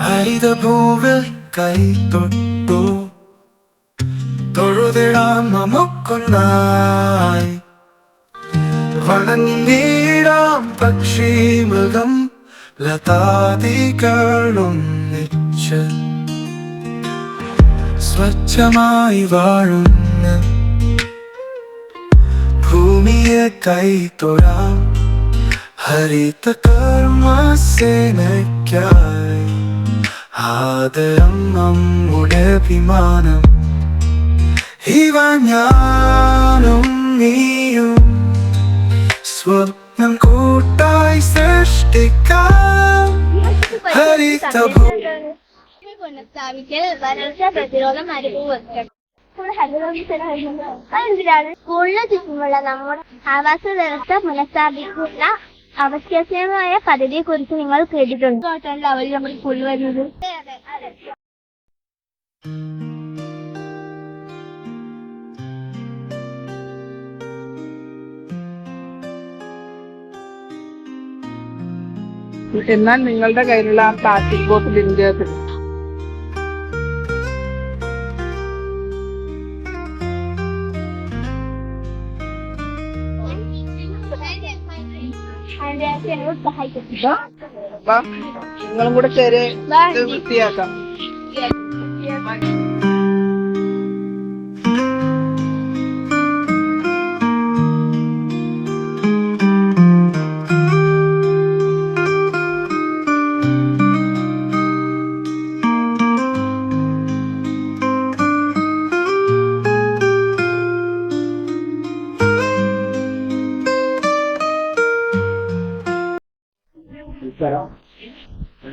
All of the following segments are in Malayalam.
ഹരിതഭൂവിൽ കൈ തൊട്ടു തൊഴുതിടാം നമുക്കൊന്നായി. വണങ്ങിടാം പക്ഷി മൃഗം ലതാദികളൊന്നിച്ച് സ്വച്ഛമായി വാഴുന്ന ഭൂമിയെ കൈതൊഴാം. ഹരിത കർമ്മസേനയ്ക്കായി ആദരം നമ്മുടെ അഭിമാനം. ഇവ ഞാനും നീയും സ്വപ്നം കൂട്ടായി സൃഷ്ടിക്കാം. ഹരിത പുനഃസ്ഥാപിക്കൽ വരൾച്ച പ്രതിരോധം അനുഭവം സ്കൂളിന് ചുറ്റുമുള്ള നമ്മുടെ ആവാസ വ്യവസ്ഥ പുനഃസ്ഥാപിക്കുന്ന അവശ്യമായ പദ്ധതിയെ കുറിച്ച് നിങ്ങൾ കേട്ടിട്ടുണ്ട്. അവര് നമ്മുടെ സ്കൂളിൽ വരുന്നത് എന്നാൽ നിങ്ങളുടെ കയ്യിലുള്ള ആ പ്ലാസ്റ്റിക് ബോട്ടിൽ ഇന്ത്യയിൽ നിങ്ങളും കൂടെ ചേരെ വൃത്തിയാക്കാം.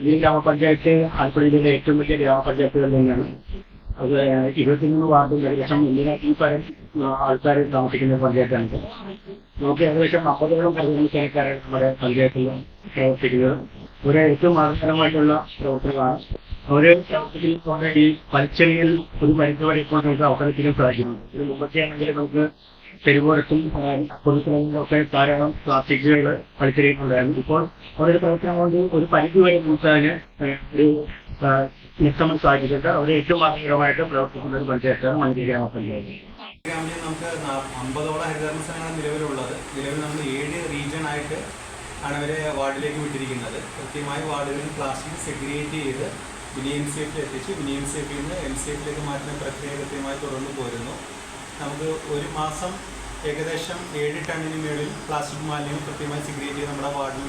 ഈ ഗ്രാമപഞ്ചായത്ത് ആലപ്പുഴയിലെ ഏറ്റവും വലിയ ഗ്രാമപഞ്ചായത്തുകളിൽ തന്നെയാണ്. അത് 23 വാർഡും ഏകദേശം ഈ പരം ആൾക്കാർ താമസിക്കുന്ന പഞ്ചായത്താണ്. നമുക്ക് ഏകദേശം 50ഓളം പരിഗണിക്കാരാണ് നമ്മുടെ പഞ്ചായത്തിൽ പ്രവർത്തിക്കുന്നത്. ഒരു ഏറ്റവും ആകർഷകമായിട്ടുള്ള പ്രവർത്തനമാണ്. ഒരു പ്രവർത്തനത്തിൽ ഈ പലിച്ചെറിയിൽ ഒരു പരിധിവരെ ഇപ്പോൾ നമുക്ക് അവതരിപ്പിക്കാൻ സാധിക്കുന്നു. ഇതിന് മുമ്പൊക്കെയാണെങ്കിൽ നമുക്ക് തെരുവോരത്തും പൊതുസ്ഥലങ്ങളിലൊക്കെ ധാരാളം പ്ലാസ്റ്റിക്കുകൾ വലിച്ചെറിയുന്നുണ്ടായിരുന്നു. ഇപ്പോൾ അവരുടെ പ്രവർത്തനം കൊണ്ട് ഒരു പരിധി വരെ നമുക്ക് അതിന് ഒരു നിർത്താൻ സാധിച്ചിട്ടുണ്ട്. അവർ ഏറ്റവും ആഗ്രഹമായിട്ട് പ്രവർത്തിക്കുന്ന ഒരു പഞ്ചായത്താണ് മഞ്ചേരി ഗ്രാമപഞ്ചായത്ത്. നമുക്ക് 50ഓളം ഹരിതകർമ്മസേനകളാണ് നിലവിലുള്ളത്. നിലവിൽ നമ്മൾ 7 റീജിയനായിട്ട് ആണ് അവരെ വാർഡിലേക്ക് വിട്ടിരിക്കുന്നത്. കൃത്യമായി വാർഡുകളിൽ പ്ലാസ്റ്റിക് സെഗ്രിഗേറ്റ് ചെയ്ത് MCFൽ എത്തിച്ച് MCFൽ നിന്ന് MCFലേക്ക് മാറ്റുന്ന പ്രക്രിയ കൃത്യമായി തുടർന്ന് പോരുന്നു. നമുക്ക് ഒരു മാസം ഏകദേശം 7 ടണ്ണിന് മേളിൽ പ്ലാസ്റ്റിക് മാലിന്യം കൃത്യമായി സെഗ്രിഗേറ്റ് ചെയ്ത് നമ്മുടെ വാർഡിൽ